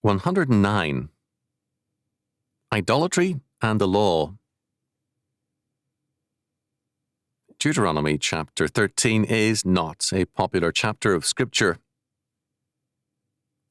109. Idolatry and the Law. Deuteronomy chapter 13 is not a popular chapter of Scripture.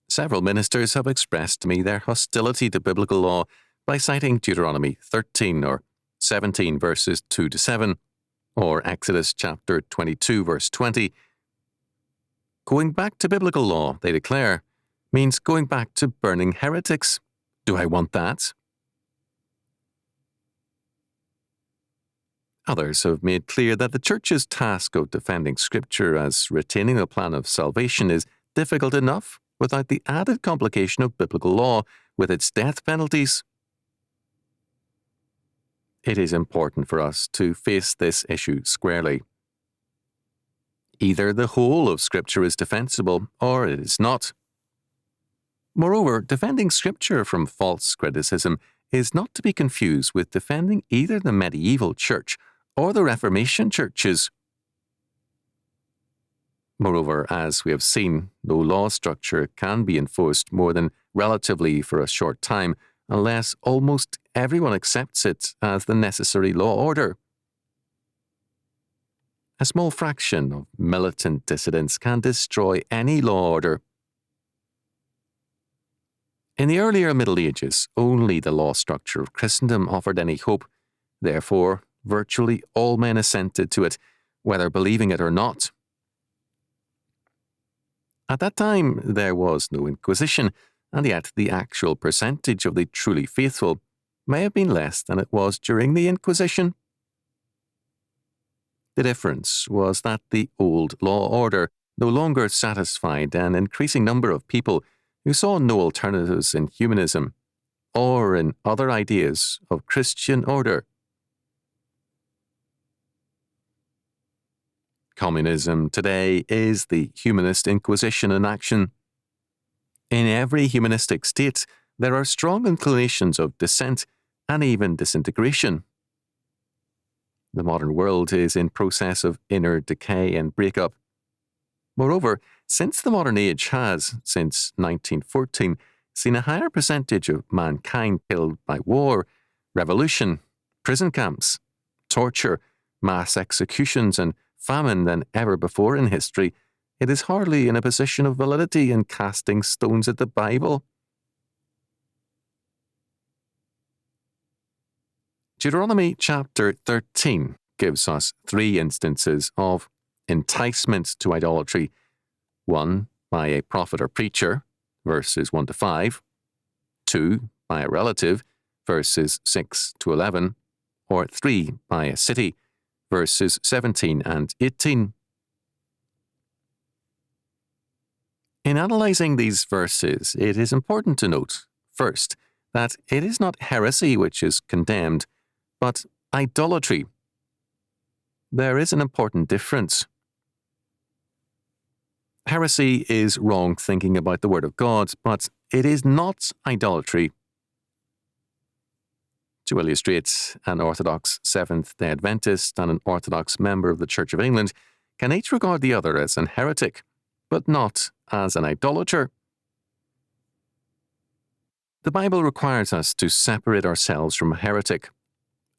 Several ministers have expressed to me their hostility to biblical law by citing Deuteronomy 13 or 17 verses 2 to 7, or Exodus chapter 22 verse 20. Going back to biblical law, they declare, means going back to burning heretics. Do I want that? Others have made clear that the Church's task of defending Scripture as retaining the plan of salvation is difficult enough without the added complication of biblical law with its death penalties. It is important for us to face this issue squarely. Either the whole of Scripture is defensible or it is not. Moreover, defending Scripture from false criticism is not to be confused with defending either the medieval church or the Reformation churches. Moreover, as we have seen, no law structure can be enforced more than relatively for a short time unless almost everyone accepts it as the necessary law order. A small fraction of militant dissidents can destroy any law order. In the earlier Middle Ages, only the law structure of Christendom offered any hope. Therefore, virtually all men assented to it, whether believing it or not. At that time, there was no Inquisition, and yet the actual percentage of the truly faithful may have been less than it was during the Inquisition. The difference was that the old law order no longer satisfied an increasing number of people who saw no alternatives in humanism or in other ideas of Christian order. Communism today is the humanist Inquisition in action. In every humanistic state, there are strong inclinations of dissent and even disintegration. The modern world is in process of inner decay and breakup. Moreover, since the modern age has, since 1914, seen a higher percentage of mankind killed by war, revolution, prison camps, torture, mass executions, and famine than ever before in history, it is hardly in a position of validity in casting stones at the Bible. Deuteronomy chapter 13 gives us 3 instances of enticement to idolatry. 1 by a prophet or preacher, verses 1 to 5. 2 by a relative, verses 6 to 11. Or 3 by a city, verses 17 and 18. In analysing these verses, it is important to note, first, that it is not heresy which is condemned, but idolatry. There is an important difference. Heresy is wrong thinking about the Word of God, but it is not idolatry. To illustrate, an Orthodox Seventh-day Adventist and an Orthodox member of the Church of England can each regard the other as an heretic, but not as an idolater. The Bible requires us to separate ourselves from a heretic.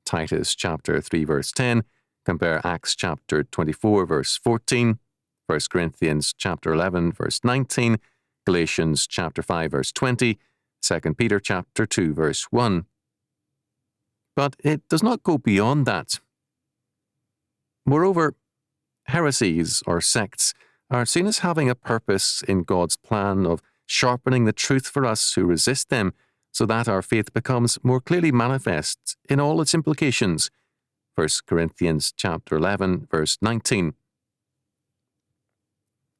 Titus chapter 3 verse 10, compare Acts chapter 24 verse 14, 1 Corinthians chapter 11 verse 19, Galatians chapter 5 verse 20, 2 Peter chapter 2 verse 1. But it does not go beyond that. Moreover, heresies or sects are seen as having a purpose in God's plan of sharpening the truth for us who resist them, so that our faith becomes more clearly manifest in all its implications. 1 Corinthians chapter 11, verse 19.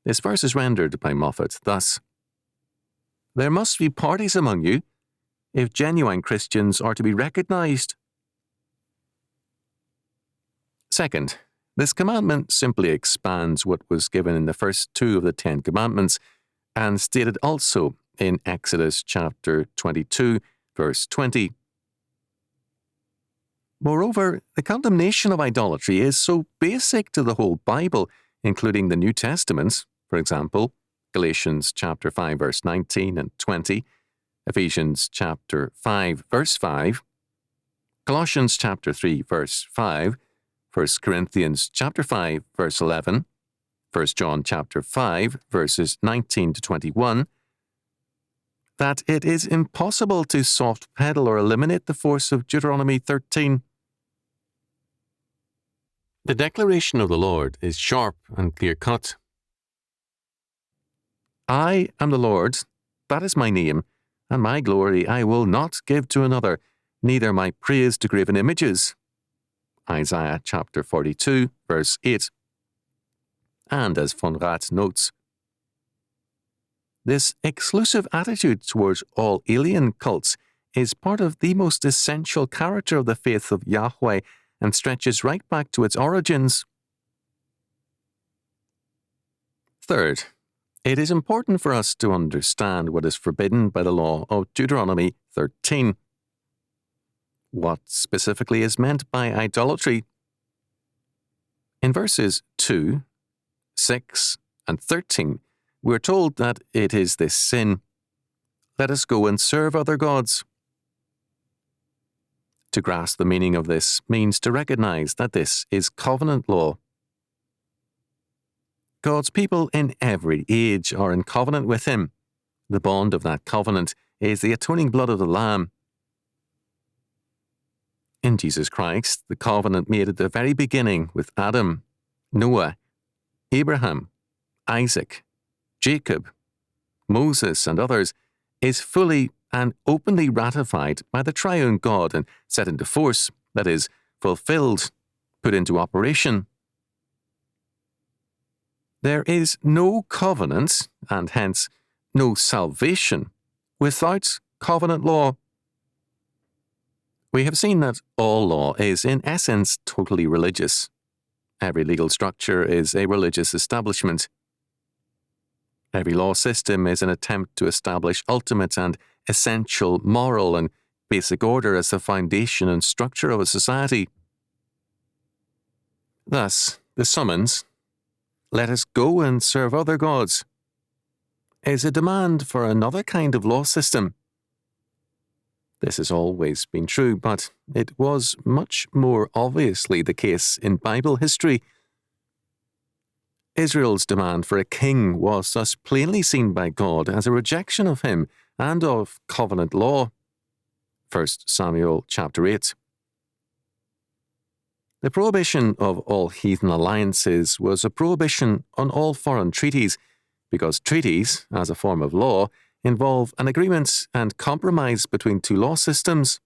This verse is rendered by Moffat thus: "There must be parties among you, if genuine Christians are to be recognized." Second, this commandment simply expands what was given in the first 2 of the 10 Commandments, and stated also in Exodus chapter 22, verse 20. Moreover, the condemnation of idolatry is so basic to the whole Bible, including the New Testament, for example, Galatians chapter 5, verse 19 and 20, Ephesians chapter 5, verse 5, Colossians chapter 3, verse 5, 1 Corinthians chapter 5, verse 11, 1 John chapter 5, verses 19 to 21, that it is impossible to soft pedal or eliminate the force of Deuteronomy 13. The declaration of the Lord is sharp and clear-cut. I am the Lord, that is my name, and my glory I will not give to another, neither my praise to graven images. Isaiah chapter 42, verse 8. And as von Rath notes, this exclusive attitude towards all alien cults is part of the most essential character of the faith of Yahweh and stretches right back to its origins. Third, it is important for us to understand what is forbidden by the law of Deuteronomy 13. What specifically is meant by idolatry? In verses 2, 6, and 13, we're told that it is this sin. Let us go and serve other gods. To grasp the meaning of this means to recognize that this is covenant law. God's people in every age are in covenant with Him. The bond of that covenant is the atoning blood of the Lamb. In Jesus Christ, the covenant made at the very beginning with Adam, Noah, Abraham, Isaac, Jacob, Moses, and others is fully and openly ratified by the triune God and set into force, that is, fulfilled, put into operation. There is no covenant, and hence no salvation, without covenant law. We have seen that all law is in essence totally religious. Every legal structure is a religious establishment. Every law system is an attempt to establish ultimate and essential moral and basic order as the foundation and structure of a society. Thus, the summons, "Let us go and serve other gods," is a demand for another kind of law system. This has always been true, but it was much more obviously the case in Bible history. Israel's demand for a king was thus plainly seen by God as a rejection of Him and of covenant law. 1 Samuel chapter 8. The prohibition of all heathen alliances was a prohibition on all foreign treaties, because treaties, as a form of law, involve an agreement and compromise between two law systems.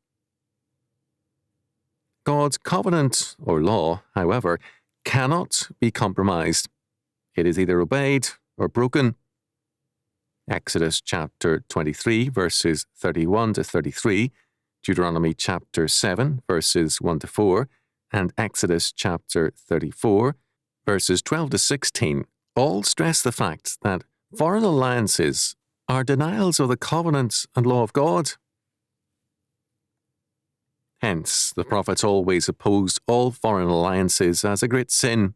God's covenant, or law, however, cannot be compromised. It is either obeyed or broken. Exodus chapter 23, verses 31 to 33, Deuteronomy chapter 7, verses 1 to 4, and Exodus chapter 34, verses 12 to 16, all stress the fact that foreign alliances are denials of the covenant and law of God. Hence, the prophets always opposed all foreign alliances as a great sin.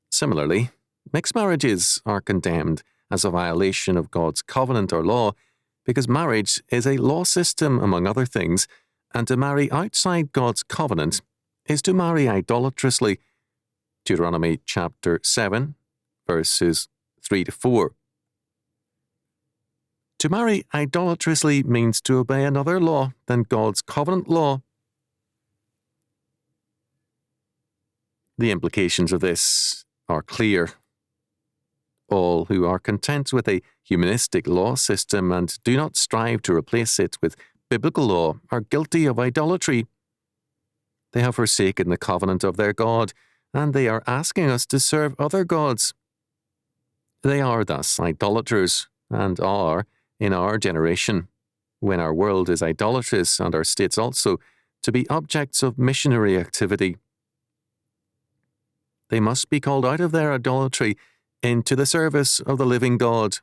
Similarly, mixed marriages are condemned as a violation of God's covenant or law because marriage is a law system, among other things, and to marry outside God's covenant is to marry idolatrously. Deuteronomy chapter 7, verses 3 to 4. To marry idolatrously means to obey another law than God's covenant law. The implications of this are clear. All who are content with a humanistic law system and do not strive to replace it with biblical law are guilty of idolatry. They have forsaken the covenant of their God, and they are asking us to serve other gods. They are thus idolaters, and are, in our generation, when our world is idolatrous and our states also, to be objects of missionary activity. They must be called out of their idolatry into the service of the living God.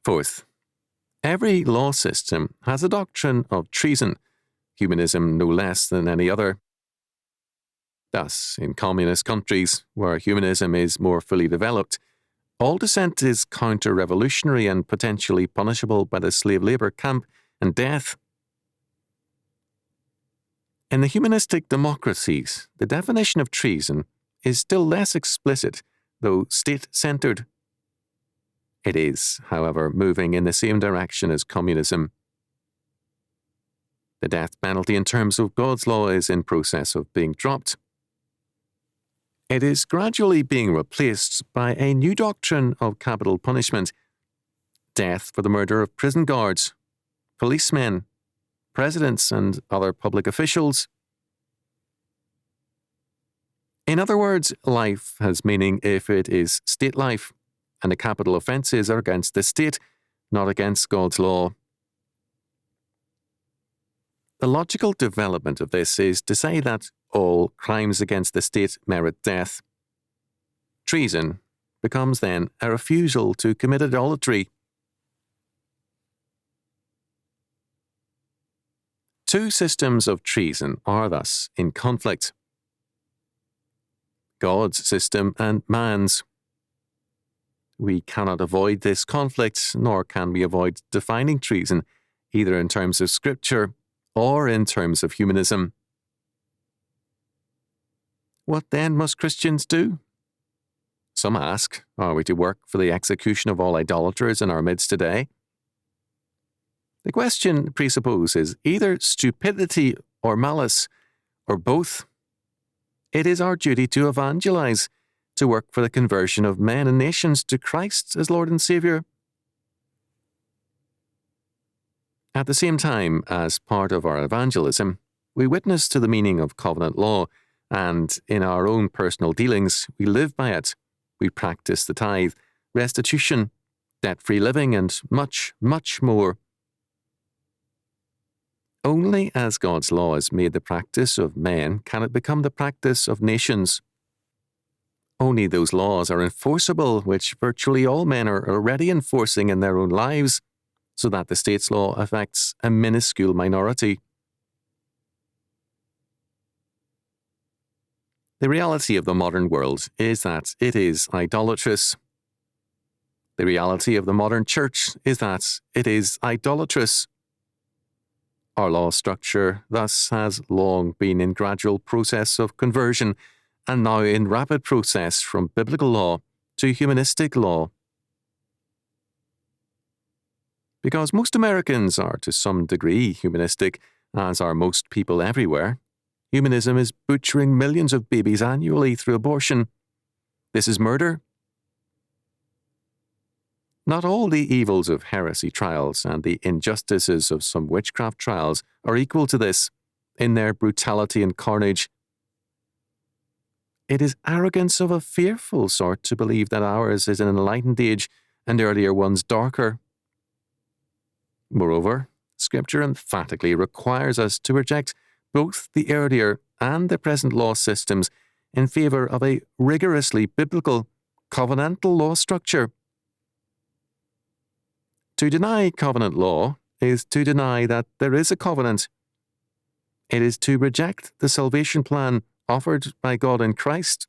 Fourth, every law system has a doctrine of treason, humanism no less than any other. Thus, in communist countries, where humanism is more fully developed, All dissent is counter-revolutionary and potentially punishable by the slave labour camp and death. In the humanistic democracies, the definition of treason is still less explicit, though state-centred. It is, however, moving in the same direction as communism. The death penalty in terms of God's law is in process of being dropped. It is gradually being replaced by a new doctrine of capital punishment: death for the murder of prison guards, policemen, presidents, and other public officials. In other words, life has meaning if it is state life, and the capital offences are against the state, not against God's law. The logical development of this is to say that all crimes against the state merit death. Treason becomes then a refusal to commit idolatry. Two systems of treason are thus in conflict: God's system and man's. We cannot avoid this conflict, nor can we avoid defining treason, either in terms of Scripture or in terms of humanism. What then must Christians do? Some ask, are we to work for the execution of all idolaters in our midst today? The question presupposes either stupidity or malice, or both. It is our duty to evangelize, to work for the conversion of men and nations to Christ as Lord and Saviour. At the same time, as part of our evangelism, we witness to the meaning of covenant law, and in our own personal dealings, we live by it. We practice the tithe, restitution, debt-free living, and much, much more. Only as God's law is made the practice of men can it become the practice of nations. Only those laws are enforceable which virtually all men are already enforcing in their own lives, so that the state's law affects a minuscule minority. The reality of the modern world is that it is idolatrous. The reality of the modern church is that it is idolatrous. Our law structure thus has long been in gradual process of conversion, and now in rapid process from biblical law to humanistic law. Because most Americans are to some degree humanistic, as are most people everywhere, humanism is butchering millions of babies annually through abortion. This is murder. Not all the evils of heresy trials and the injustices of some witchcraft trials are equal to this in their brutality and carnage. It is arrogance of a fearful sort to believe that ours is an enlightened age and earlier ones darker. Moreover, Scripture emphatically requires us to reject both the earlier and the present law systems in favour of a rigorously biblical, covenantal law structure. To deny covenant law is to deny that there is a covenant. It is to reject the salvation plan offered by God in Christ.